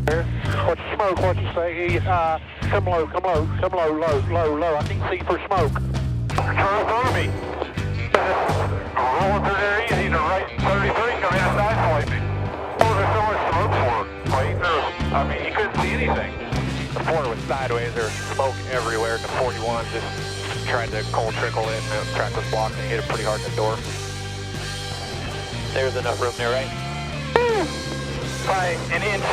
What's smoke? What'd you say? Come low, low. I can't see for smoke. Charles Darby. Rolling through there easy to right 33, coming outside for me. Oh, there's so much smoke for him. Right through. I mean, you couldn't see anything. The 4 was sideways. There's smoke everywhere. The 41 just tried to cold trickle in. The track was blocked and hit it pretty hard in the door. There's enough room there, right? By an inch.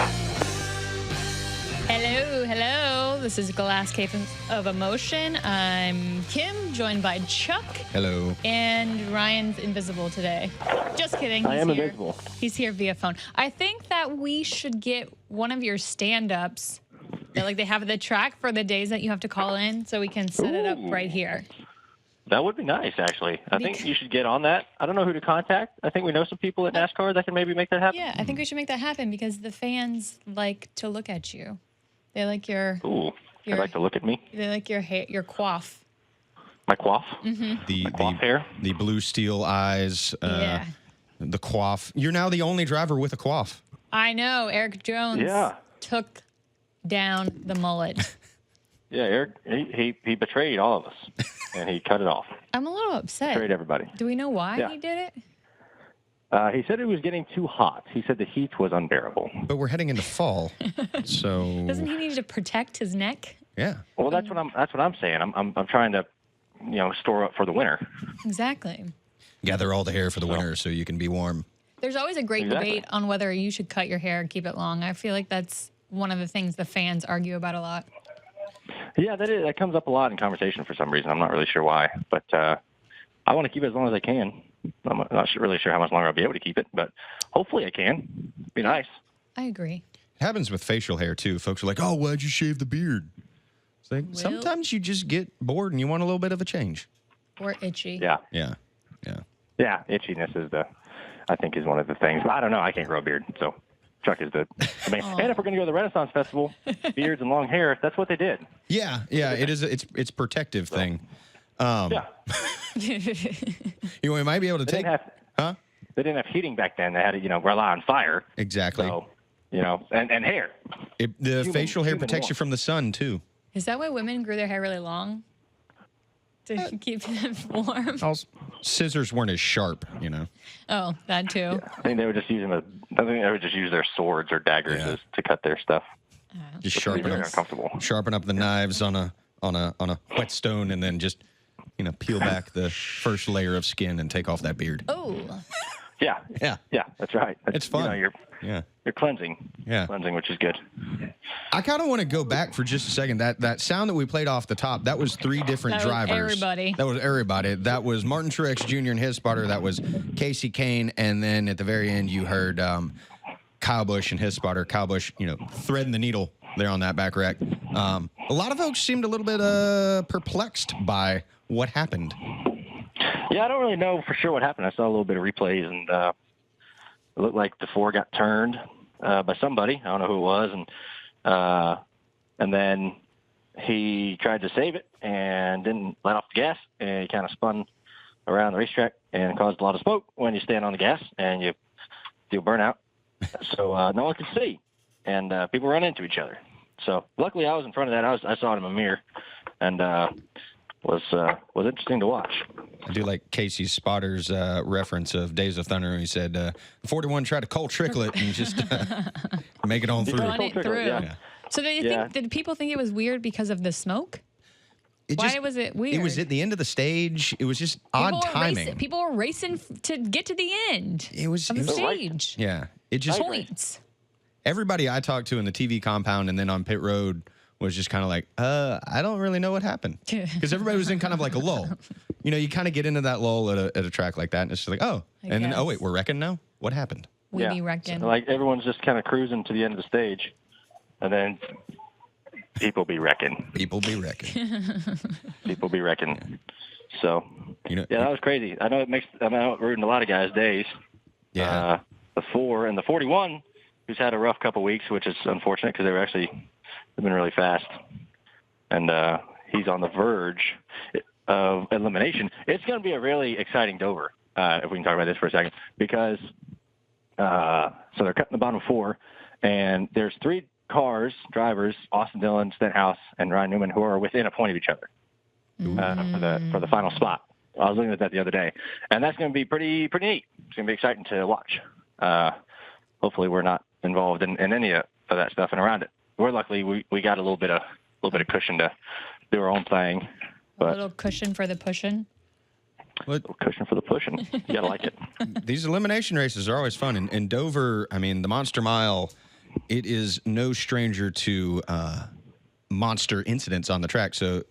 Hello. This is Glass Cave of Emotion. I'm Kim, joined by Chuck. Hello. And Ryan's invisible today. Just kidding. I am invisible. He's here via phone. I think that we should get one of your stand-ups that like they have at the track for the days that you have to call in so we can set it up right here. That would be nice, actually. I think you should get on that. I don't know who to contact. I think we know some people at NASCAR that can maybe make that happen. Yeah, I think we should make that happen because the fans like to look at you. They like your... Ooh, they like to look at me? They like your hair, your coif. My coif? Mm-hmm. My coif hair? The blue steel eyes, the coif. You're now the only driver with a coif. I know. Eric Jones took down the mullet. Yeah, Eric, he betrayed all of us, and he cut it off. I'm a little upset. Betrayed everybody. Do we know why he did it? He said it was getting too hot. He said the heat was unbearable. But we're heading into fall, so... Doesn't he need to protect his neck? Yeah. Well, that's what I'm saying. I'm trying to, store up for the winter. Exactly. Gather all the hair for the winter so you can be warm. There's always a great debate on whether you should cut your hair and keep it long. I feel like that's one of the things the fans argue about a lot. Yeah, that comes up a lot in conversation for some reason. I'm not really sure why, but I want to keep it as long as I can. I'm not really sure how much longer I'll be able to keep it, but hopefully I can. It'd be nice. I agree. It happens with facial hair, too. Folks are like, oh, why'd you shave the beard? It's like, sometimes you just get bored and you want a little bit of a change. Or itchy. Yeah. Yeah, itchiness is I think is one of the things. I don't know. I can't grow a beard, so Chuck is and if we're going to go to the Renaissance Festival, beards and long hair, that's what they did. Yeah, it is. It's protective thing. We might be able to take... They didn't have heating back then. They had to, rely on fire. Exactly. So, and hair. The facial hair protects you from the sun, too. Is that why women grew their hair really long? To keep them warm? Scissors weren't as sharp, Oh, that too. Yeah. I think they would just use their swords or daggers to cut their stuff. Just sharpen up the knives on a whetstone and then just peel back the first layer of skin and take off that beard. Oh. Yeah, that's right. It's fun. You're cleansing. Yeah. Cleansing, which is good. I kind of want to go back for just a second. That sound that we played off the top, that was three different drivers. That was everybody. That was Martin Truex Jr. and his spotter. That was Casey Kane. And then at the very end, you heard Kyle Busch and his spotter. Kyle Busch, threading the needle there on that back rack. A lot of folks seemed a little bit perplexed by what happened. Yeah, I don't really know for sure what happened. I saw a little bit of replays, and it looked like the 4 got turned by somebody. I don't know who it was, and then he tried to save it and didn't let off the gas, and he kind of spun around the racetrack and caused a lot of smoke when you stand on the gas and you feel burnout. So no one could see, and people run into each other. So luckily, I was in front of that. I saw it in a mirror, and was interesting to watch. I do like Casey's spotter's reference of Days of Thunder. He said, 41 tried to cold trickle it and just make it on through. Run it through. Yeah. So did people think it was weird because of the smoke? Why was it weird? It was at the end of the stage. It was just odd timing. People were racing to get to the end of the stage. Yeah. It just points. Everybody I talked to in the TV compound and then on pit road was just kind of like, I don't really know what happened. Because everybody was in kind of like a lull. You kind of get into that lull at a track like that, and it's just like, then, oh, wait, we're wrecking now? What happened? We be wrecking. So, like, everyone's just kind of cruising to the end of the stage, and then people be wrecking. People be wrecking. People be wrecking. So, that was crazy. I know I'm out rooting a lot of guys' days. Yeah. The 4 and the 41, who's had a rough couple weeks, which is unfortunate because they've been really fast. And he's on the verge of elimination. It's going to be a really exciting Dover, if we can talk about this for a second, because so they're cutting the bottom 4, and there's 3 cars, drivers, Austin Dillon, Stenhouse, and Ryan Newman, who are within a point of each other for the final spot. I was looking at that the other day, and that's going to be pretty neat. It's going to be exciting to watch. Hopefully, we're not involved in any of that stuff and around it. We're luckily we got a little bit of cushion to do our own thing. But a little cushion for the pushing. A little cushion for the pushing. You gotta like it. These elimination races are always fun, and Dover. I mean, the Monster Mile. It is no stranger to monster incidents on the track, so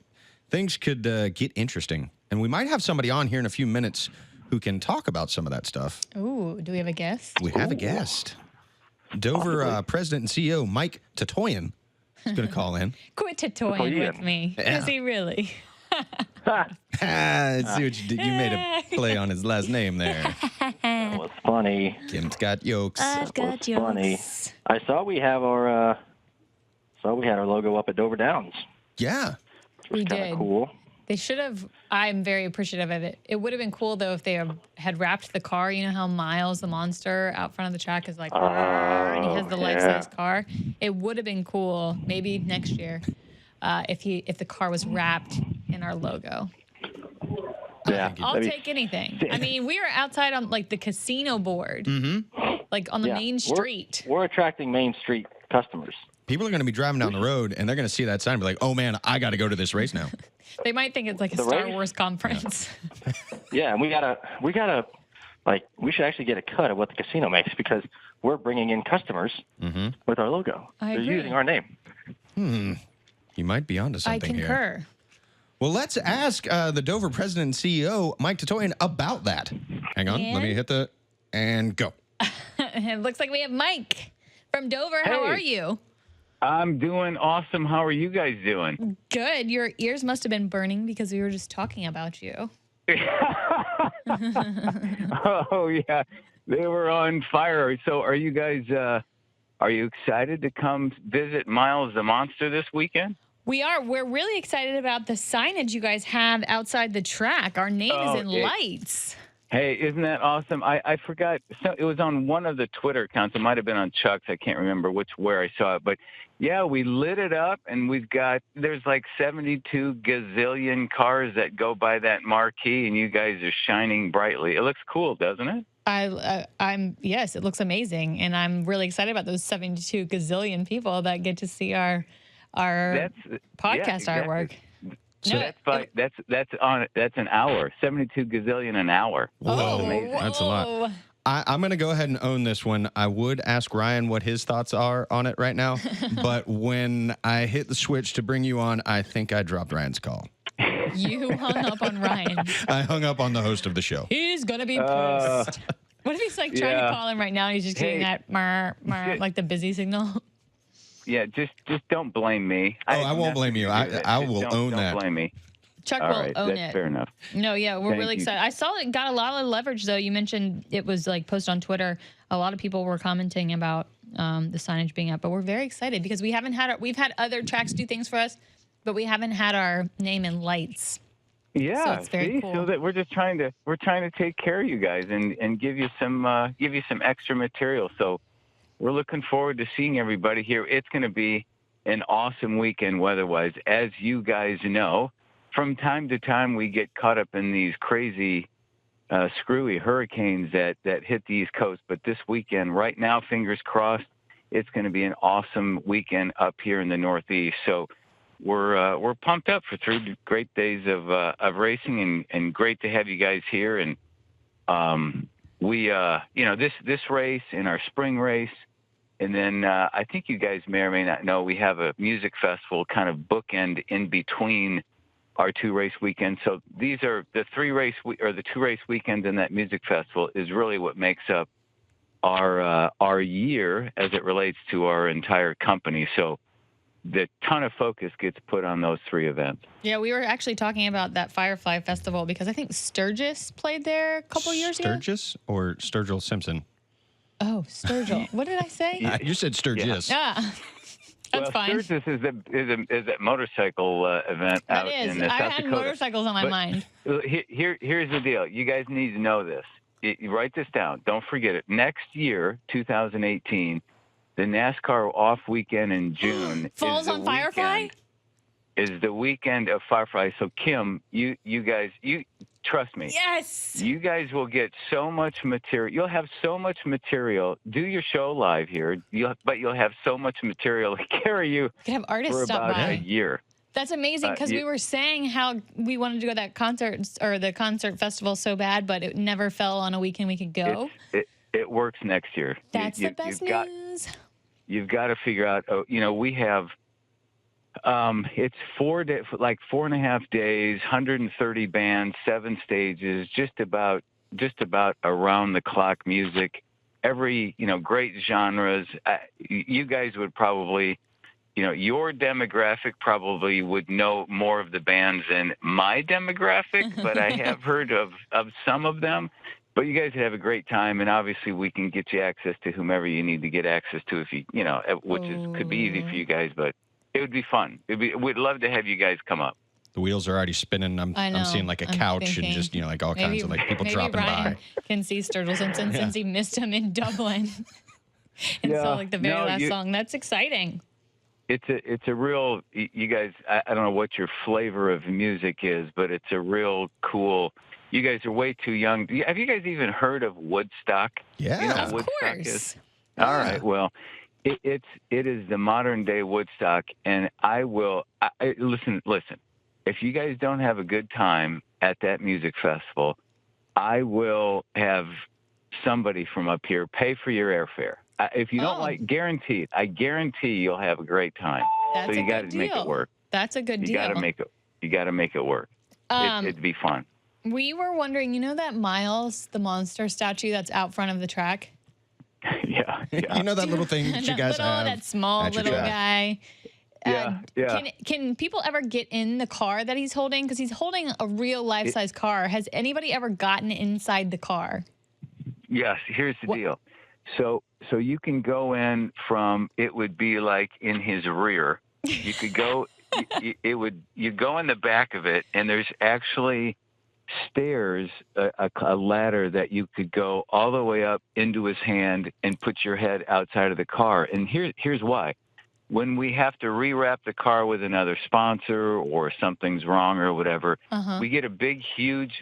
things could get interesting. And we might have somebody on here in a few minutes who can talk about some of that stuff. Ooh, do we have a guest? We have a guest. Dover president and CEO Mike Tatoian is going to call in. Quit Tatoian with me. Is he really? See what you did. You made a play on his last name there. That was funny. Kim's got yokes. I've got yokes. Funny. I saw we have our logo up at Dover Downs. Yeah. We did. Cool. They should have. I'm very appreciative of it. It would have been cool though if they had wrapped the car. You know how Miles, the monster, out front of the track is like, and he has the life-size car. It would have been cool. Maybe next year, if the car was wrapped in our logo. Yeah, I'll take anything. I mean, we were outside on like the casino board, like on the main street. We're attracting Main Street customers. People are going to be driving down the road, and they're going to see that sign and be like, oh, man, I got to go to this race now. They might think it's like a Star Wars conference. Yeah, and we gotta we should actually get a cut of what the casino makes because we're bringing in customers with our logo. They're using our name. You might be onto something here. I concur. Well, let's ask the Dover president and CEO, Mike Tatoian, about that. Hang on. Let me hit and go. It looks like we have Mike from Dover. How are you? I'm doing awesome. How are you guys doing? Good. Your ears must have been burning because we were just talking about you. Oh, yeah. They were on fire. So are you guys, are you excited to come visit Miles the Monster this weekend? We are. We're really excited about the signage you guys have outside the track. Our name is in lights. Hey, isn't that awesome? I forgot. So it was on one of the Twitter accounts. It might have been on Chuck's. I can't remember where I saw it. But, yeah, we lit it up, and there's like 72 gazillion cars that go by that marquee, and you guys are shining brightly. It looks cool, doesn't it? Yes, it looks amazing, and I'm really excited about those 72 gazillion people that get to see our podcast artwork. So that's an hour, 72 gazillion an hour. Whoa, amazing. That's a lot. I'm going to go ahead and own this one. I would ask Ryan what his thoughts are on it right now, but when I hit the switch to bring you on, I think I dropped Ryan's call. You hung up on Ryan. I hung up on the host of the show. He's going to be pissed. What if he's like trying to call him right now and he's just getting that like the busy signal? Yeah, just don't blame me. I won't blame you. I will own that. Don't blame me. Chuck will own it. Fair enough. No, yeah, we're really excited. I saw it got a lot of leverage, though. You mentioned it was like posted on Twitter. A lot of people were commenting about the signage being up, but we're very excited because we've had other tracks do things for us, but we haven't had our name in lights. Yeah, so it's very cool. So that we're trying to take care of you guys and give you some extra material. So we're looking forward to seeing everybody here. It's going to be an awesome weekend weather-wise, as you guys know. From time to time, we get caught up in these crazy, screwy hurricanes that hit the East Coast. But this weekend, right now, fingers crossed, it's going to be an awesome weekend up here in the Northeast. So we're pumped up for 3 great days of racing, and great to have you guys here. And we, this race and our spring race, and then I think you guys may or may not know we have a music festival kind of bookend in between our 2 race weekends. So these are the 2 race weekends in that music festival is really what makes up our year as it relates to our entire company. So the ton of focus gets put on those 3 events. Yeah, we were actually talking about that Firefly Festival because I think Sturgis played there a couple years ago. Sturgis or Sturgill Simpson? Oh, Sturgill. What did I say? You said Sturgis. Yeah. That's fine. Sturgis is a motorcycle event out in South Dakota. I had motorcycles on my mind. Here's the deal. You guys need to know this. You write this down. Don't forget it. Next year, 2018, the NASCAR off weekend in June falls on Firefly. Is the weekend of Firefly. So Kim, you guys, trust me. Yes. You guys will get so much material. You'll have so much material. Do your show live here, but you'll have so much material to carry you could have artists for stop about by. a year. That's amazing because we were saying how we wanted to go to that concert or the concert festival so bad, but it never fell on a weekend we could go. It works next year. That's the best news. You've got to figure out. We have. It's 4.5 days, 130 bands, 7 stages, just about around the clock music, every great genres. You guys would probably. Your demographic probably would know more of the bands than my demographic, but I have heard of some of them. But you guys have a great time, and obviously we can get you access to whomever you need to get access to, if could be easy for you guys, but it would be fun. We'd love to have you guys come up. The wheels are already spinning. I'm seeing like a couch and just like all kinds of like people dropping Ryan by. Can see Sturgill Simpson since he missed him in Dublin, and saw like the very last song. That's exciting. It's a real, you guys, I don't know what your flavor of music is, but it's a real cool, you guys are way too young. Have you guys even heard of Woodstock? Yeah. You know what Woodstock is? All right, well, it is the modern day Woodstock, and listen, if you guys don't have a good time at that music festival, I will have somebody from up here pay for your airfare. If you don't I guarantee you'll have a great time. That's so you got to make it work. That's a good deal. You got to make it work. It'd be fun. We were wondering, that Miles, the monster statue that's out front of the track? Yeah. You know that little thing that you guys have? That small little guy. Yeah. Can people ever get in the car that he's holding? Because he's holding a real life-size car. Has anybody ever gotten inside the car? Yes. Here's the deal. So you can go in from, it would be like in his rear. You could go, you go in the back of it, and there's actually stairs, a ladder that you could go all the way up into his hand and put your head outside of the car. And here's why. When we have to rewrap the car with another sponsor or something's wrong or whatever, we get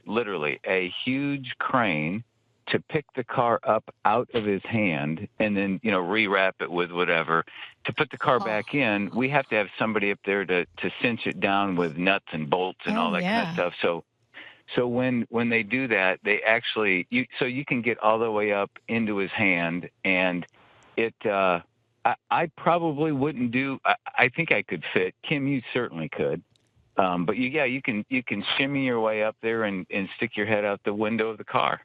literally a huge crane to pick the car up out of his hand and then, rewrap it with whatever. To put the car back in, we have to have somebody up there to cinch it down with nuts and bolts and all that kind of stuff. So when they do that, they actually, you can get all the way up into his hand, and I probably wouldn't I think I could fit. Kim, you certainly could. But you can shimmy your way up there and stick your head out the window of the car.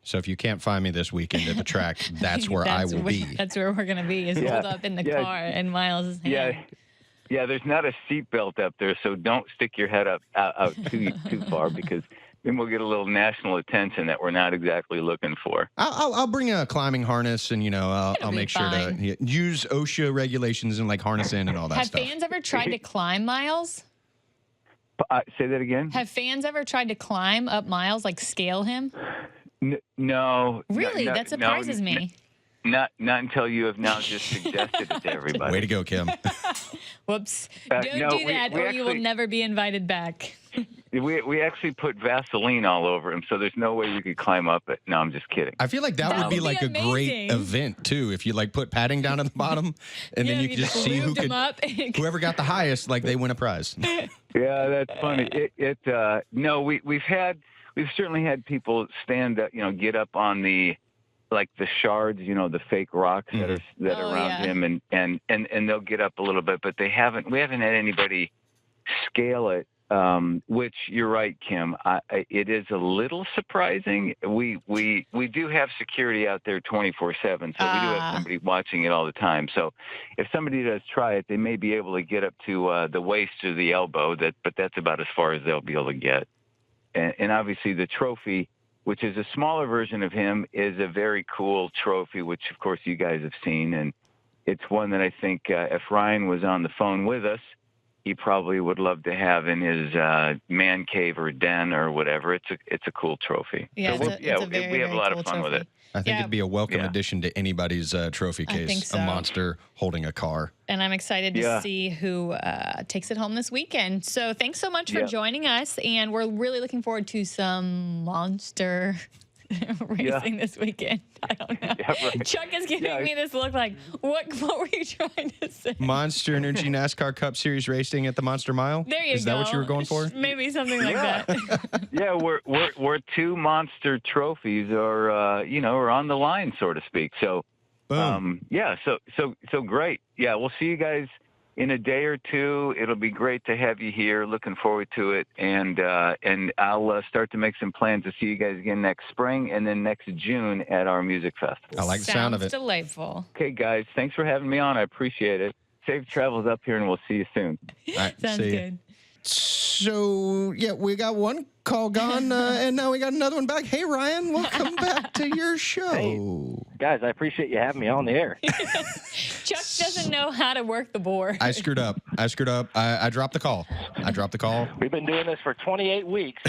So if you can't find me this weekend at the track, that's where I will be. That's where we're going to be, is rolled up in the car in Miles' hand. Yeah, there's not a seatbelt up there, so don't stick your head out too far, because then we'll get a little national attention that we're not exactly looking for. I'll bring a climbing harness, and I'll make sure to use OSHA regulations and like harness in and all that stuff. Have fans ever tried to climb Miles? Say that again? Have fans ever tried to climb up Miles, like scale him? No. Really? That surprises me. Not until you have now just suggested it to everybody. Way to go, Kim. Whoops. Don't do that, or you will never be invited back. We actually put Vaseline all over him, so there's no way you could climb up it. No, I'm just kidding. I feel like that would be like amazing. A great event, too, if you like put padding down at the bottom, and then you could just see whoever got the highest, like they win a prize. Yeah, that's funny. No, we've certainly had people stand up, get up on the shards, the fake rocks that are around him, and they'll get up a little bit, but we haven't had anybody scale it. Which you're right, Kim. It is a little surprising. We do have security out there 24/7, so we do have somebody watching it all the time. So if somebody does try it, they may be able to get up to the waist or the elbow. But that's about as far as they'll be able to get. And obviously the trophy, which is a smaller version of him, is a very cool trophy, which of course you guys have seen, and it's one that I think if Ryan was on the phone with us, he probably would love to have in his man cave or den or whatever. It's a cool trophy. Yeah, So it's a very, we have a very lot cool of fun trophy. with it. I think it'd be a welcome Yeah. addition to anybody's trophy I case. think so. A monster holding a car. And I'm excited to Yeah. see who takes it home this weekend. So thanks so much for joining us. And we're really looking forward to some monster racing this weekend. I don't know. Yeah, right. Chuck is giving me this look like, what were you trying to say? Monster Energy NASCAR Cup Series racing at the Monster Mile. There you go. Is that what you were going for? Maybe something like that. Yeah, we're two monster trophies are are on the line, so to speak. So Boom. so great. Yeah, we'll see you guys in a day or two. It'll be great to have you here. Looking forward to it, and I'll start to make some plans to see you guys again next spring and then next June at our music festival. I like the sound of it. Sounds delightful. Okay, guys, thanks for having me on. I appreciate it. Safe travels up here, and we'll see you soon. All right, Sounds see ya. good. So, yeah, we got one call gone, and now we got another one back. Hey, Ryan, welcome back to your show. Hey. Guys, I appreciate you having me on the air. Chuck doesn't know how to work the board. I screwed up. I dropped the call. We've been doing this for 28 weeks.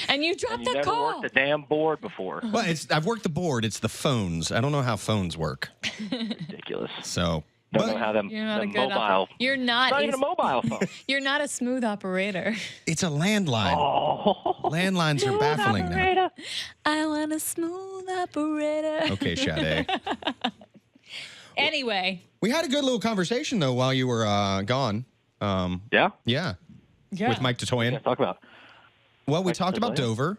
And you dropped You the never call. worked the damn board before. Well, I've worked the board. It's the phones. I don't know how phones work. Ridiculous. So, Don't know how them You're not a good mobile. You're not. Not even a mobile phone. You're not a smooth operator. it's a landline. Oh. Landlines are baffling now. Operator. I want a smooth operator. Okay, Sade. Anyway. We had a good little conversation, though, while you were gone. Yeah? Yeah. With Mike Tatoian. Yeah, talk about. Well, we Mike talked about Tatoian. Dover.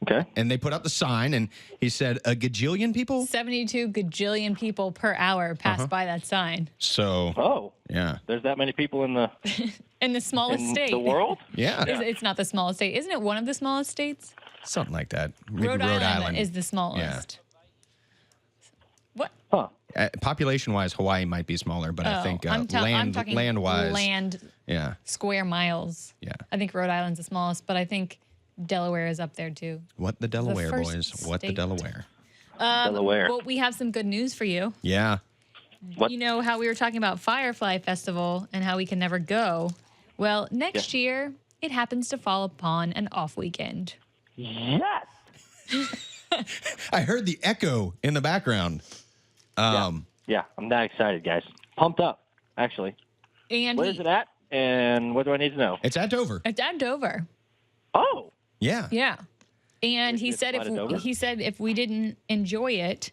Okay. And they put up the sign, and he said a gajillion people. 72 gajillion people per hour pass by that sign. So, Oh. yeah. There's that many people in the In the smallest in state. the world? Yeah. It's not the smallest state. Isn't it one of the smallest states? Something like that. Maybe Rhode Island is the smallest. What? Huh. Population-wise, Hawaii might be smaller, but I think I'm talking land-wise. land Yeah. square miles. Yeah. I think Rhode Island's the smallest, but I think Delaware is up there too. What the Delaware, first boys? What the state. Delaware? Delaware. Well, we have some good news for you. Yeah. What? You know how we were talking about Firefly Festival and how we can never go? Well, next year, it happens to fall upon an off weekend. Yes. I heard the echo in the background. Yeah, I'm that excited, guys. Pumped up, actually. And Where is it at? And what do I need to know? It's at Dover. It's at Dover. Oh. Yeah. Yeah. And he It's said fly to Dover? if we didn't enjoy it,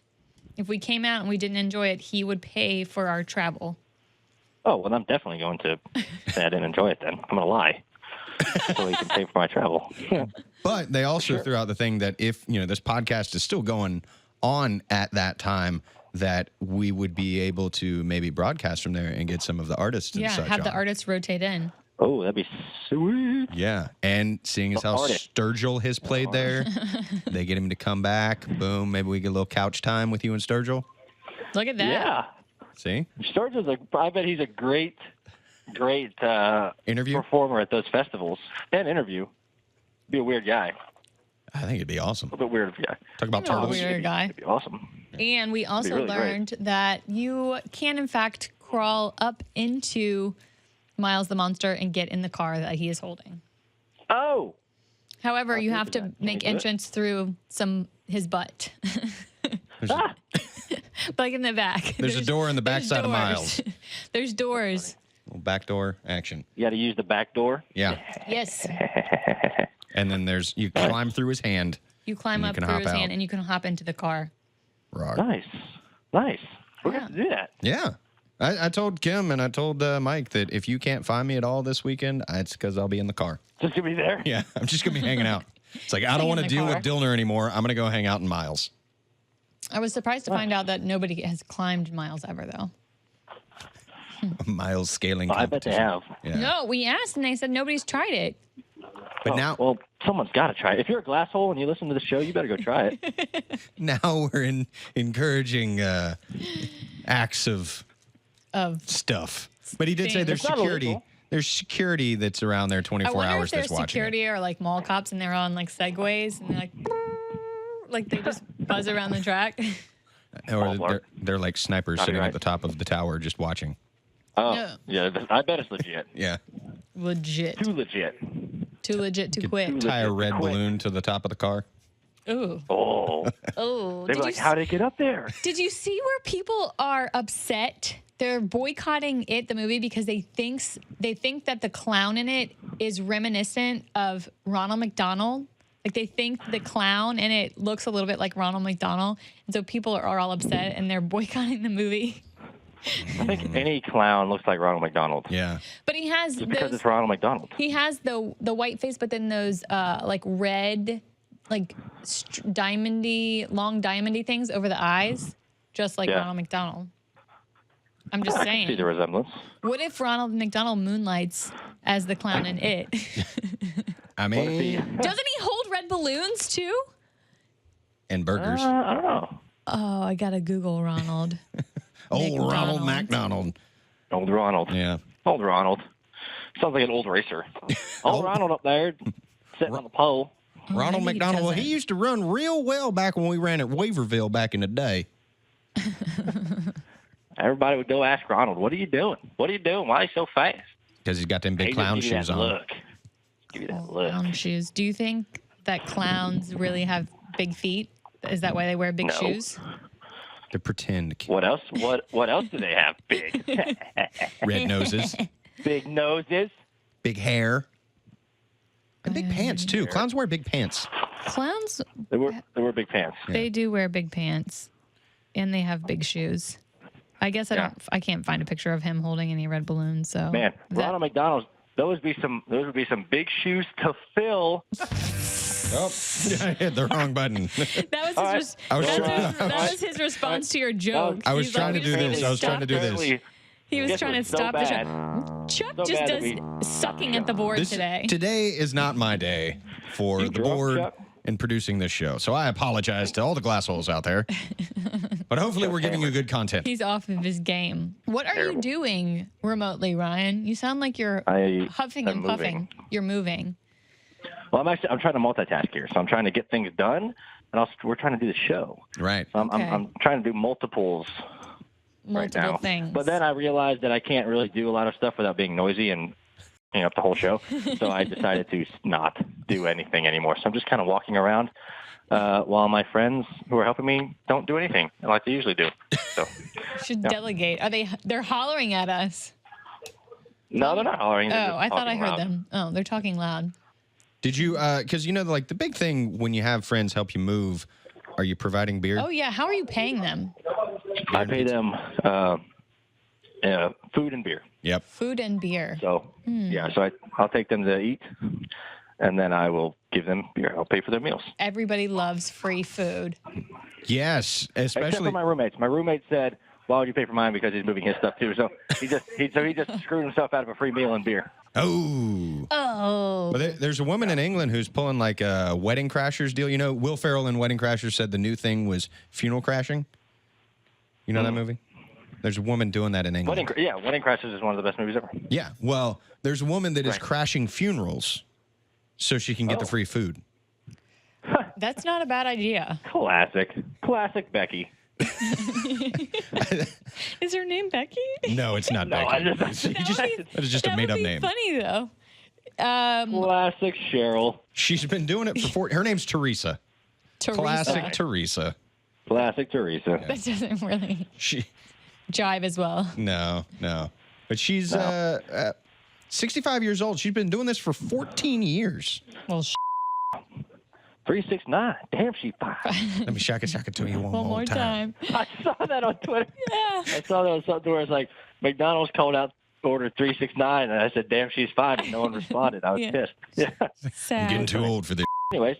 if we came out and we didn't enjoy it, he would pay for our travel. Oh, well, I'm definitely going to say I didn't enjoy it then. I'm going to lie. So you can pay for my travel. But they also threw out the thing that if, this podcast is still going on at that time, that we would be able to maybe broadcast from there and get some of the artists and Yeah, such have the on. artists rotate in. Oh, that'd be sweet. Yeah, and seeing as how artist. Sturgill has played there, they get him to come back. Boom, maybe we get a little couch time with you and Sturgill. Look at that. Yeah. See? Sturgill's I bet he's a great Interview? performer at those festivals. And interview. Be a weird guy. I think it'd be awesome. A little bit weird guy. Talk about You know, turtles. weird guy. It'd be awesome. And we also really learned that you can, in fact, crawl up into Miles the Monster and get in the car that he is holding. Oh. However, you have to Can we make do it? entrance through his butt. Ah. Like in the back. There's a door in the there's backside of doors. Miles. There's doors. Little back door action. You got to use the back door. Yeah. Yes. And then you climb through his hand. You climb And you up can through hop his out. hand and you can hop into the car. Roar. Nice. We're Yeah. going to do that. Yeah. I told Kim and I told Mike that if you can't find me at all this weekend, it's because I'll be in the car. Just going to be there. Yeah, I'm just going to be hanging out. It's like, I don't Stay want in to the deal car. with Dillner anymore. I'm going to go hang out in Miles. I was surprised to find out that nobody has climbed Miles ever, though. Miles scaling I bet they competition. have. Yeah. No, we asked and they said nobody's tried it. But Oh, now, well, someone's got to try it. If you're a glass hole and you listen to the show, you better go try it. now we're encouraging acts of Of stuff. But he did say there's It's not security. illegal. There's security that's around there I 24 wonder hours if there's that's watching security or like mall cops and they're on like segways and they're like they just buzz around the track. it. Or they're like snipers sitting at Copyright. the top of the tower just watching. Oh, No. yeah. I bet it's legit. Yeah. Legit. Too legit. Too legit to quit. Tie a red quit. balloon to the top of the car. Ooh. Oh. Oh. They were like, how'd it get up there? Did you see where people are upset? They're boycotting it, the movie, because they think that the clown in it is reminiscent of Ronald McDonald. Like they think the clown in it looks a little bit like Ronald McDonald, and so people are all upset and they're boycotting the movie. I think any clown looks like Ronald McDonald. Yeah. But he has Just because it's Ronald McDonald. He has the white face, but then those like red, like long diamondy things over the eyes, just like Ronald McDonald. I'm just I saying. can see the resemblance. What if Ronald McDonald moonlights as the clown in it? I mean, Doesn't he hold red balloons too? and burgers. I don't know. Oh, I gotta Google Ronald. Old Ronald McDonald. Old Ronald. Yeah. Old Ronald. Sounds like an old racer. Old Ronald up there, sitting on the pole. Ronald maybe he McDonald, well, he doesn't. used to run real well back when we ran at Waverville back in the day. Everybody would go ask Ronald, what are you doing? What are you doing? Why are you so fast? Because he's got them big He clown just give you shoes that on. Look. Give you that look. Clown shoes. Do you think that clowns really have big feet? Is that why they wear big No. shoes? To pretend. What else? What else do they have? Big, Red noses, big noses. big hair, and big pants, too. Clowns wear big pants. Clowns, They were big pants. they do wear big pants, and they have big shoes. I guess I can't find a picture of him holding any red balloons. So Man, Ronald McDonald. Those would be some big shoes to fill. Oh, I hit the wrong button. that was All his, I was that was his response to your joke. I was He's trying like, to do "We just this. need I was trying to do this. Apparently, He was This trying to was so stop the bad. show. Chuck So just bad does that sucking at the board today. Today is not my day for You the drunk, board Chuck? and producing this show. So I apologize to all the glass holes out there. But hopefully we're giving you good content. He's off of his game. What are you doing remotely, Ryan? You sound like you're huffing I'm and puffing. moving. You're moving. Well, I'm trying to multitask here, so I'm trying to get things done, and we're trying to do the show. Right. So I'm trying to do multiples right Multiple now. things. But then I realized that I can't really do a lot of stuff without being noisy and up the whole show. So I decided to not do anything anymore. So I'm just kind of walking around while my friends who are helping me don't do anything like they usually do. So should delegate. They're hollering at us. no, they're not hollering. Oh, They're just I thought I talking heard loud. them. Oh, they're talking loud. Did you, because like the big thing when you have friends help you move, are you providing beer? Oh yeah. How are you paying them? I pay them food and beer. Yep. Food and beer. So so I'll take them to eat, and then I will give them beer. I'll pay for their meals. Everybody loves free food. Yes, Except especially. for my roommates. My roommate said, "Why would you pay for mine?" Because he's moving his stuff too. So he just screwed himself out of a free meal and beer. Oh. Oh. Well, there's a woman in England who's pulling like a Wedding Crashers deal. You know, Will Ferrell in Wedding Crashers said the new thing was funeral crashing. You know that movie? There's a woman doing that in England. Wedding Crashers is one of the best movies ever. Yeah. Well, there's a woman that is crashing funerals so she can get the free food. That's not a bad idea. Classic Becky. Is her name Becky? No, it's not No, Becky. I just- That is just a made up name. Funny though. Classic Cheryl. She's been doing it for her name's Teresa. Teresa. Classic Teresa. Classic Teresa. That doesn't really She jive as well. No. But she's 65 years old. She's been doing this for 14 years. Well, 369. Damn, she's fine. Let me shaka to you one more time. I saw that on Twitter. Yeah. I saw that on something where it's like McDonald's called out order 369, and I said, "Damn, she's fine." And no one responded. I was Yeah. pissed. Yeah. Sad. I'm getting too old for this. Anyways,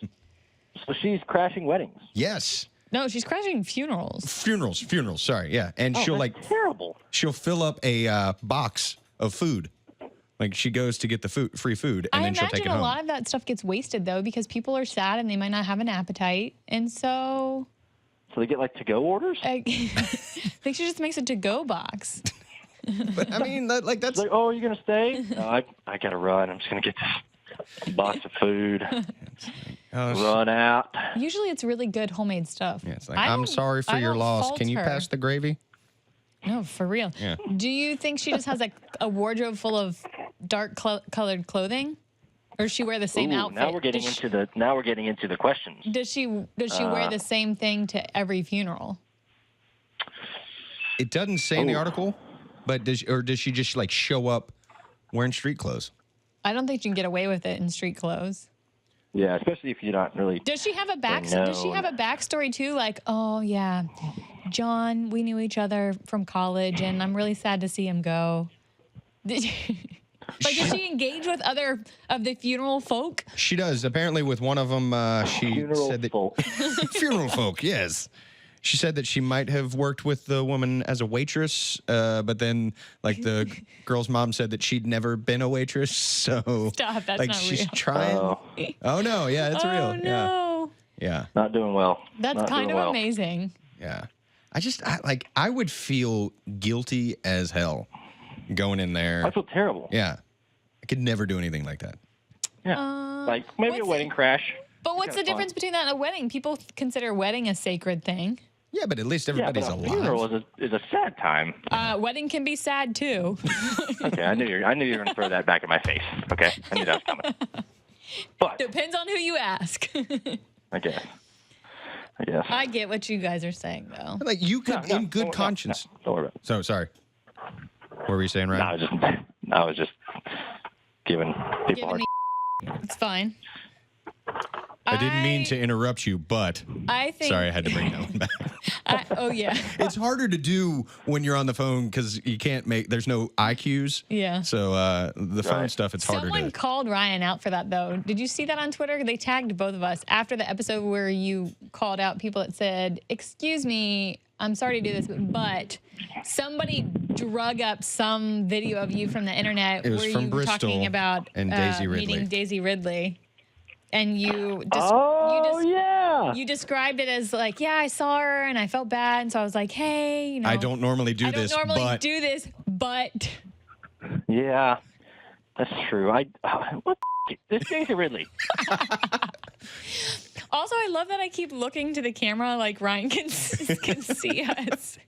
so she's crashing weddings. Yes. No, she's crashing funerals. Funerals. Sorry. Yeah. And she'll That's terrible. she'll fill up a box of food. Like she goes to get the free food, and I then she'll take it imagine a home. lot of that stuff gets wasted though because people are sad and they might not have an appetite, and so So they get like to-go orders. I think she just makes a to-go box. But I mean, that's It's like, oh, are you gonna stay? No, I gotta run. I'm just gonna get this box of food. Run out. Usually, it's really good homemade stuff. Yeah, it's like, I'm sorry for your loss. Can you pass the gravy? No, for real. Yeah. Do you think she just has a wardrobe full of dark colored clothing, or does she wear the same outfit? Now we're getting into the questions. Does she wear the same thing to every funeral? It doesn't say in the article, but does she just like show up wearing street clothes? I don't think you can get away with it in street clothes. Yeah, especially if you're not really. Does she have a backstory too? Like, oh yeah, John, we knew each other from college, and I'm really sad to see him go. Does she engage with other of the funeral folk? She does. Apparently, with one of them, she Funeral said that folk. funeral folk. Yes. She said that she might have worked with the woman as a waitress, but then, like, the girl's mom said that she'd never been a waitress. So, Stop, that's like, not she's real. trying. Oh no, yeah, it's real. Oh no, Yeah, Not doing well. that's kind of amazing. yeah. I would feel guilty as hell going in there. I feel terrible. Yeah, I could never do anything like that. Yeah. Like maybe a what's wedding crash. But what's the difference between that and a wedding? People consider a wedding a sacred thing. Yeah, but at least Yeah, everybody's but a alive. funeral is a sad time. Wedding can be sad too. Okay, I knew you were going to throw that back in my face. Okay, I knew that was coming. But Depends on who you ask. I guess. I get what you guys are saying, though. Like you could, in good conscience. Don't worry about it. So sorry. What were you saying, Ryan? I was just giving people hard. It's fine. I didn't mean to interrupt you, but I think. sorry, I had to bring that one back. Oh yeah. It's harder to do when you're on the phone because you can't there's no IQs. Yeah. So the phone stuff, it's harder Someone to. called Ryan out for that, though. Did you see that on Twitter? They tagged both of us after the episode where you called out people that said, "Excuse me, I'm sorry to do this, but somebody drug up some video of you from the internet It was where from you were Bristol talking about and Daisy Ridley. meeting Daisy Ridley." And you described it as like, yeah, I saw her and I felt bad, and so I was like, hey, you know, I don't normally do this, but Yeah, that's true. This Daisy Ridley. Also, I love that I keep looking to the camera like Ryan can see us.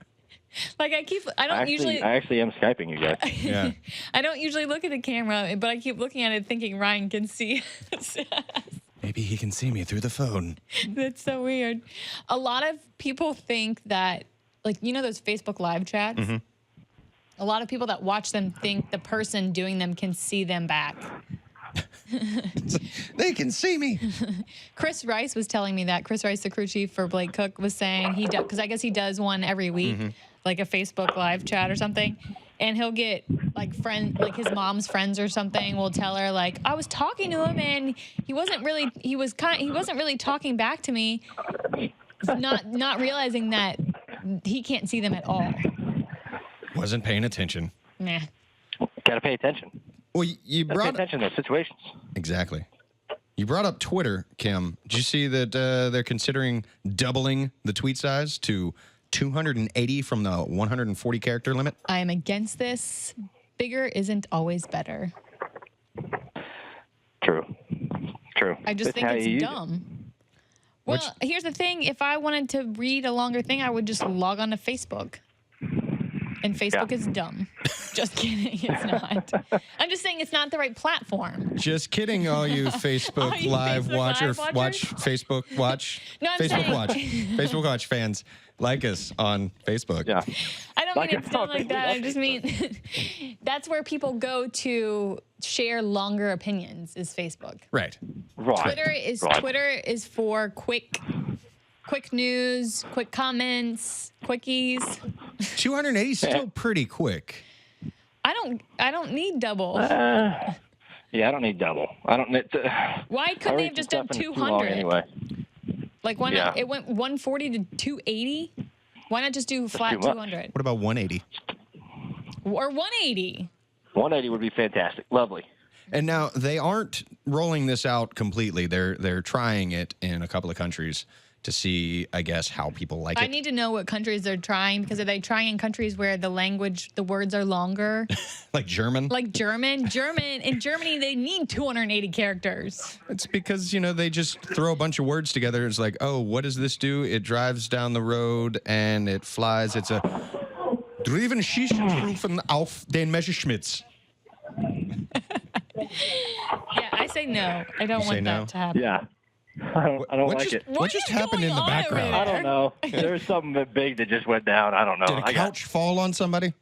Like I actually am Skyping you guys. Yeah. I don't usually look at the camera, but I keep looking at it thinking Ryan can see us. Maybe he can see me through the phone. That's so weird. A lot of people think that, like, you know, those Facebook live chats? Mm-hmm. A lot of people that watch them think the person doing them can see them back. They can see me. Chris Rice was telling me that. Chris Rice, the crew chief for Blake Cook, was saying because I guess he does one every week, like a Facebook live chat or something, and he'll get like his mom's friends or something will tell her like, I was talking to him and he wasn't really talking back to me, not realizing that he can't see them at all. Wasn't paying attention. Nah. Gotta pay attention. Well, you Gotta brought pay attention to those situations. Exactly. You brought up Twitter, Kim. Did you see that they're considering doubling the tweet size to 280 from the 140 character limit? I am against this. Bigger isn't always better. True. I just think it's dumb. Well, here's the thing. If I wanted to read a longer thing, I would just log on to Facebook. And Facebook is dumb. Just kidding. It's not. I'm just saying it's not the right platform. Just kidding, all you Facebook All you Live Facebook watcher, Live watch watchers? Facebook Watch. No, I'm Facebook saying- Watch. Facebook Watch fans, like us on Facebook. Yeah. I don't Like mean it's it's dumb not like that. I just mean that's where people go to share longer opinions is Facebook. Right. Right. Twitter is for quick news, quick comments, quickies. 280 is still pretty quick. I don't need double. Yeah, I don't need double. I don't need to. Why couldn't they have just done 200? Anyway. Like why not? Yeah. It went 140 to 280. Why not just do flat too much. 200 What about 180? or 180? 180 would be fantastic. Lovely. And now they aren't rolling this out completely. They're trying it in a couple of countries to see, I guess, how people like it. I need to know what countries they're trying, because are they trying in countries where the words are longer? Like German? Like German. In Germany, they need 280 characters. It's because, they just throw a bunch of words together. It's like, oh, what does this do? It drives down the road and it flies. It's a Driven Schießrufen auf den Messerschmitts. Yeah, I say no. I don't want that to happen. Yeah. I don't like it. What just happened in the background? I don't know. There's something big that just went down. I don't know. Did a couch fall on somebody?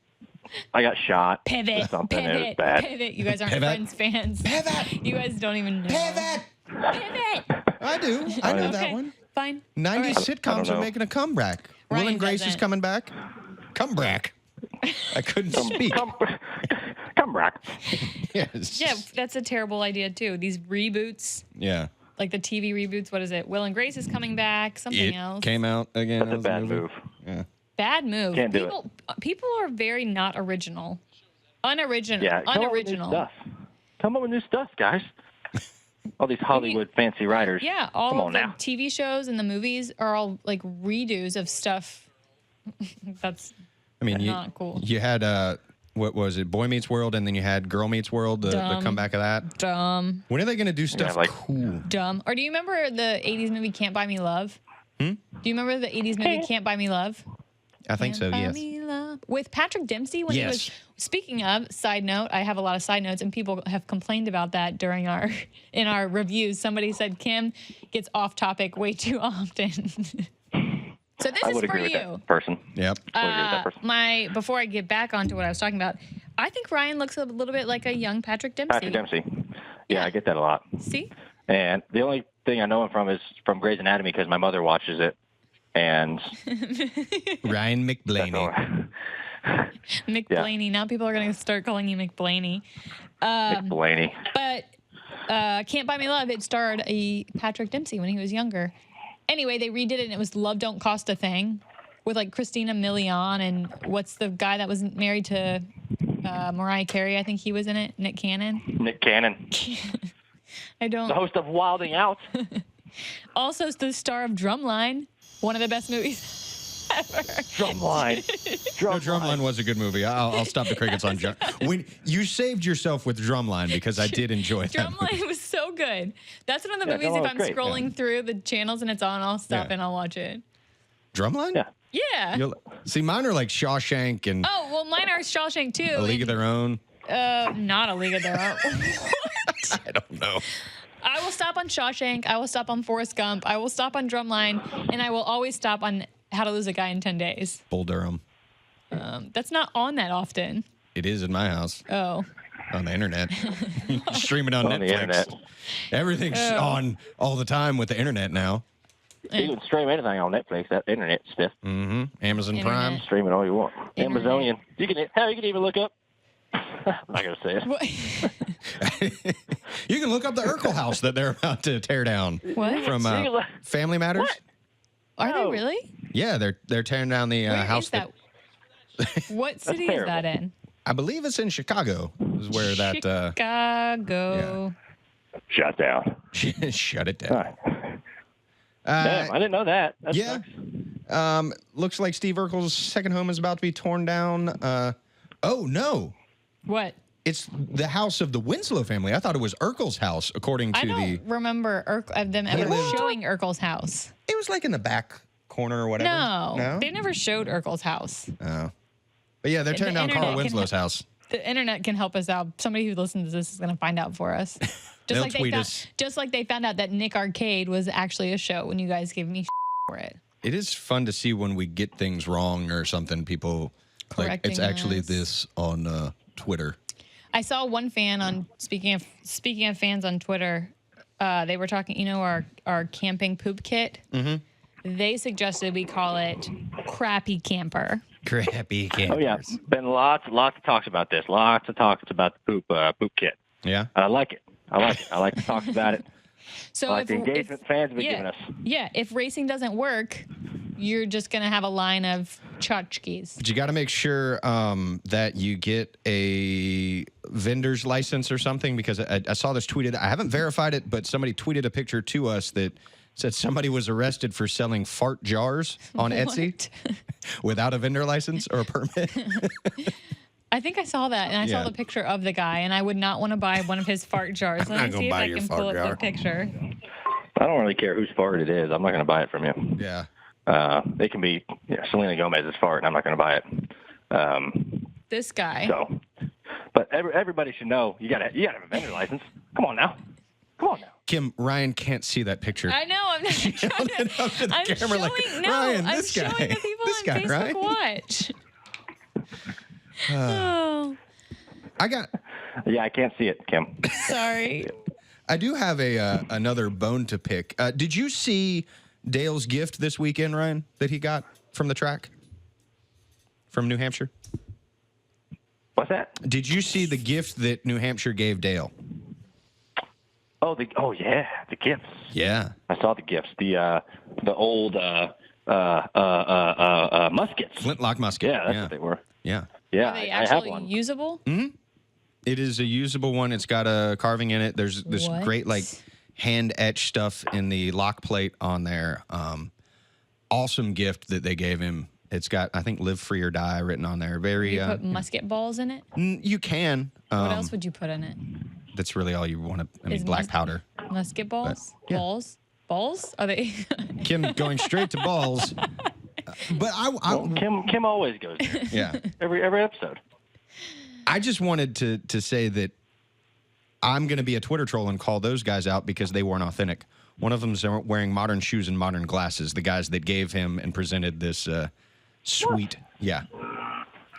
I got shot. Pivot. Or something. It was Pivot. bad. Pivot. You guys aren't Pivot. Friends fans. Pivot. You guys don't even know. Pivot. Pivot. I do. I know that Okay, one. Fine. 90s All right. sitcoms are making a comeback. Will Ryan and Grace is doesn't. coming back. Come back. I couldn't speak. Come back. Yes. Yeah, that's a terrible idea too. These reboots, Yeah. like the TV reboots. What is it? Will and Grace is coming back. Something It else. came out again. That's a as bad movie. move. Yeah. Bad move. Can't do it. People are very not original. Unoriginal. Yeah. Come up with new Unoriginal. stuff. Come up with new stuff, guys. All these Hollywood fancy writers. Yeah, all Come of on the now. TV shows and the movies are all like redos of stuff. That's I mean, not cool. You had what was it? Boy Meets World, and then you had Girl Meets World. The Dumb. comeback of that. dumb. When are they going to do stuff like- cool? Dumb. Or do you remember the 80s movie Can't Buy Me Love? Do you remember the 80s movie Can't Buy Me Love? I think so. Can't Buy Yes. Me Love. With Patrick Dempsey when he was. Speaking of side note, I have a lot of side notes, and people have complained about that during in our reviews. Somebody said Kim gets off topic way too often. So this I is would for agree with you. that person. Yep. I would agree with that person. Before I get back onto what I was talking about, I think Ryan looks a little bit like a young Patrick Dempsey. Patrick Dempsey. Yeah, I get that a lot. See? And the only thing I know him from is from Grey's Anatomy because my mother watches it. And Ryan McBlaney. Mick Yeah. Blaney. Now people are going to start calling you Mick Blaney. Blaney. But Can't Buy Me Love, it starred a Patrick Dempsey when he was younger. Anyway, they redid it, and it was Love Don't Cost a Thing with, like, Christina Milian and what's the guy that was married to Mariah Carey? I think he was in it, Nick Cannon. Nick Cannon. I don't... The host of Wilding Out. Also, the star of Drumline, one of the best movies ever. Drumline. No, Drumline was a good movie. I'll stop the crickets on when you saved yourself with Drumline because I did enjoy that. Drumline was so good. That's one of the Yeah, movies, Drumline if was I'm great, scrolling through the channels and it's on, I'll stop Yeah. and I'll watch it. Drumline? Yeah. Yeah. See, mine are like Shawshank and Oh, well, mine are Shawshank too. A League of Their Own. Not A League of Their Own. I don't know. I will stop on Shawshank. I will stop on Forrest Gump. I will stop on Drumline. And I will always stop on How to Lose a Guy in 10 Days. Bull Durham. That's not on that often. It is in my house Oh. on the internet. Stream it on On the Netflix. internet. Everything's on all the time with the internet now. You can stream anything on Netflix. That internet stuff. Mm-hmm. Amazon Prime. Internet. Stream it all you want. Internet. Amazonian. You can even look up. I'm not gonna say it. What? You can look up the Urkel house that they're about to tear down. What? From You can look- Family Matters. What? Are No. they really? Yeah, they're tearing down the Where house is that? What city is that in? I believe it's in Chicago. Is where that Chicago. Shut down. shut it All down. right. Damn, I didn't know that. That Yeah. sucks. Looks like Steve Urkel's second home is about to be torn down. Oh no, What? it's the house of the Winslow family. I thought it was Urkel's house, according to I don't remember of them ever lived- showing Urkel's house. It was like in the back corner or whatever. No, they never showed Urkel's house. Oh. But yeah, they're tearing The down Carl internet can Winslow's house. The internet can help us out. Somebody who listens to this is going to find out for us. They'll tweet us. Just like they found out that Nick Arcade was actually a show when you guys gave me for it. It is fun to see when we get things wrong or something. People like Correcting it's actually us. this on Twitter. I saw one fan on speaking of fans on Twitter. They were talking. You know our camping poop kit. Mm-hmm. They suggested we call it Crappy Camper. Crappy campers. Oh yeah, been lots of talks about this. Lots of talks about the poop kit. Yeah. I like it. I like to talk about it. So I like the engagement fans have been giving us. Yeah, if racing doesn't work, you're just gonna have a line of tchotchkes. But you got to make sure that you get a vendor's license or something because I saw this tweeted. I haven't verified it, but somebody tweeted a picture to us that said somebody was arrested for selling fart jars on Etsy without a vendor license or a permit. I think I saw that, and I saw Yeah. the picture of the guy, and I would not want to buy one of his fart jars. I'm Let not me gonna see if buy I your can fart pull up jar. the picture. I don't really care whose fart it is. I'm not going to buy it from you. Yeah. It can be Selena Gomez's fart, and I'm not going to buy it. This guy. So, but everybody should know you gotta have a vendor license. Come on now. Kim, Ryan can't see that picture. I know. I'm She held it up to the camera like, Ryan, this guy. I'm showing the people This on guy, Facebook right? Watch. Oh, Yeah, I can't see it, Kim. sorry. I do have another bone to pick. Did you see Dale's gift this weekend, Ryan, that he got from the track from New Hampshire? What's that? Did you see the gift that New Hampshire gave Dale? Oh yeah, the gifts. Yeah. I saw the gifts. The old muskets. Flintlock musket. Yeah, that's what they were. Yeah. Yeah, Are they I have actually one. usable? It is a usable one. It's got a carving in it. There's this What? great like hand etched stuff in the lock plate on there. Awesome gift that they gave him. It's got, I think, "Live Free or Die" written on there. Very. You put musket balls in it? You can. What else would you put in it? That's really all you want to. I mean, Is black powder. Musket balls? yeah. Balls? Balls? Are they? Kim going straight to balls. But Well, Kim always goes there. yeah. Every episode. I just wanted to say that I'm going to be a Twitter troll and call those guys out because they weren't authentic. One of them's wearing modern shoes and modern glasses. The guys that gave him and presented this sweet. Yeah.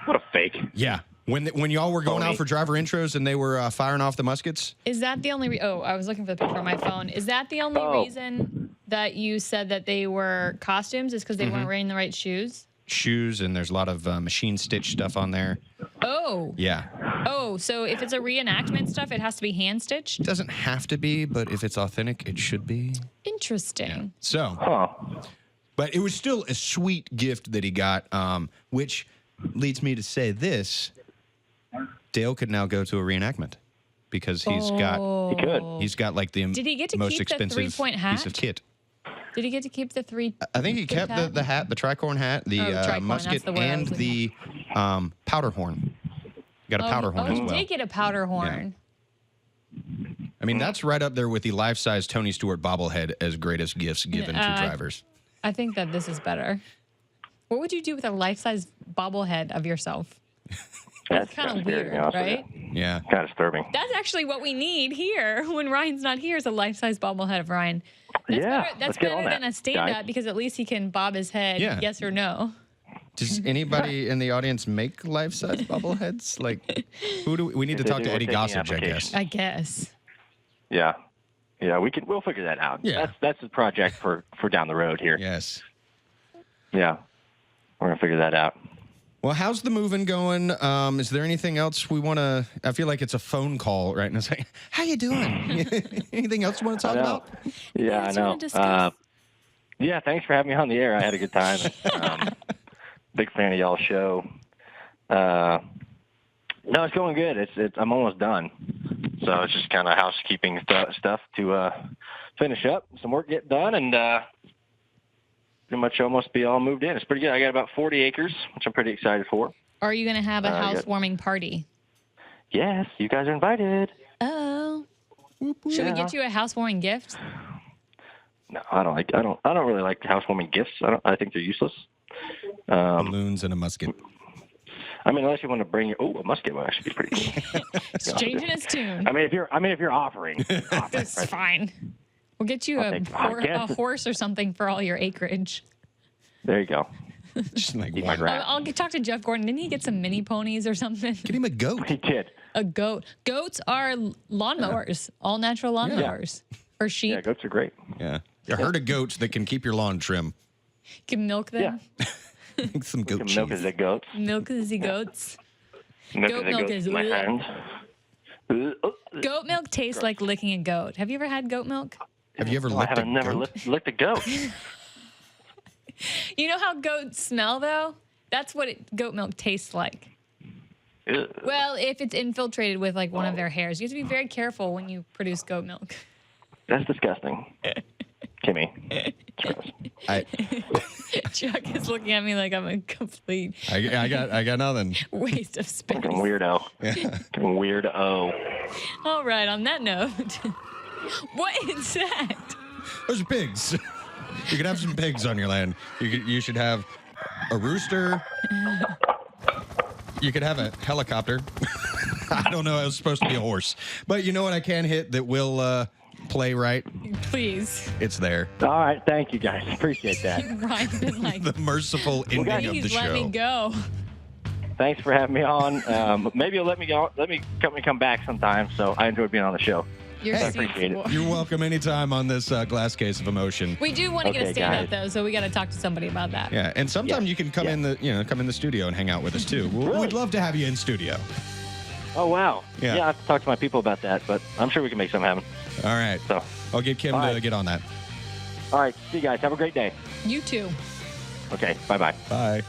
What a fake. Yeah. When y'all were going out for driver intros and they were firing off the muskets? Is that the only I was looking for the picture on my phone. Is that the only reason that you said that they were costumes is because they weren't wearing the right shoes? Shoes, and there's a lot of machine stitch stuff on there. Oh. Yeah. Oh, so if it's a reenactment stuff, it has to be hand stitched? It doesn't have to be, but if it's authentic, it should be. Interesting. So, but it was still a sweet gift that he got, which leads me to say this. Dale could now go to a reenactment because he's got like the Did he get to most keep the expensive three-point hat? piece of kit. Did he get to keep the three? I think he kept the hat, the tricorn hat, the tricorn, musket, that's the word I and was the powder horn. You got a powder horn as he well. did get a powder horn. I mean, that's right up there with the life-size Tony Stewart bobblehead as greatest gifts given to drivers. I think that this is better. What would you do with a life-size bobblehead of yourself? That's kind of weird, right? Yeah. Kind of disturbing. That's actually what we need here when Ryan's not here is a life-size bobblehead of Ryan. That's better than a stand-up because at least he can bob his head yes or no. Does anybody in the audience make life-size bobbleheads? Like, we need to talk to Eddie Gossage, I guess. I guess. Yeah. Yeah, we'll figure that out. Yeah. That's a project for down the road here. Yes. Yeah. We're going to figure that out. Well, how's the moving going? Is there anything else we want to... I feel like it's a phone call, right? And it's like, how you doing? Anything else you want to talk about? Yeah, I know. Yeah, thanks for having me on the air. I had a good time. Big fan of y'all's show. No, it's going good. I'm almost done. So it's just kind of housekeeping stuff to finish up. Some work get done, and pretty much almost be all moved in. It's pretty good. I got about 40 acres, which I'm pretty excited for. Are you going to have a housewarming party? Yes, you guys are invited. Oh. Should we get you a housewarming gift? No, I don't really like housewarming gifts. I think they're useless. Balloons and a musket. I mean, unless you want to bring a musket would actually be pretty cool. It's changing its tune. I mean, if you're offering That's fine. We'll get you a horse or something for all your acreage. There you go. Just like I'll talk to Jeff Gordon. Didn't he get some mini ponies or something? Get him a goat. He did. A goat. Goats are lawnmowers, all natural lawnmowers. Or sheep. Yeah, goats are great. Yeah. A herd of goats that can keep your lawn trim. You can milk them. Yeah. Some goat cheese. Milk is the goats. Milk is the goats. Goat milk is my hand. Goat milk tastes like licking a goat. Have you ever had goat milk? Have you ever licked a goat? I've never licked a goat. You know how goats smell, though? That's what goat milk tastes like. Ew. Well, if it's infiltrated with, like, one of their hairs. You have to be very careful when you produce goat milk. That's disgusting. Kimmy. Chuck is looking at me like I'm a complete I got nothing. waste of space. Fucking weirdo. Fucking weirdo. All right, on that note, what is that? Those are pigs. You can have some pigs on your land. You should have a rooster, You could have a helicopter. I don't know. It was supposed to be a horse. But you know what I can hit that will play right? Please. It's there. All right. Thank you, guys. Appreciate that. Ryan's been like, The merciful ending of the please let show. me go. Thanks for having me on. Maybe you'll let me go. Let me come back sometime. So I enjoyed being on the show. Your Hey, seat's appreciate it. full. You're welcome anytime on this glass case of emotion. We do want to get a Okay, stand-up, guys. though, so we got to talk to somebody about that. Yeah, and sometime Yeah, you can come yeah. in the studio and hang out with us too. We'd love to have you in studio. Oh, wow. Yeah. I have to talk to my people about that, but I'm sure we can make something happen. All right. So, I'll get Kim All to right. get on that. all right. See you guys. Have a great day. You too. Okay. Bye-bye. Bye.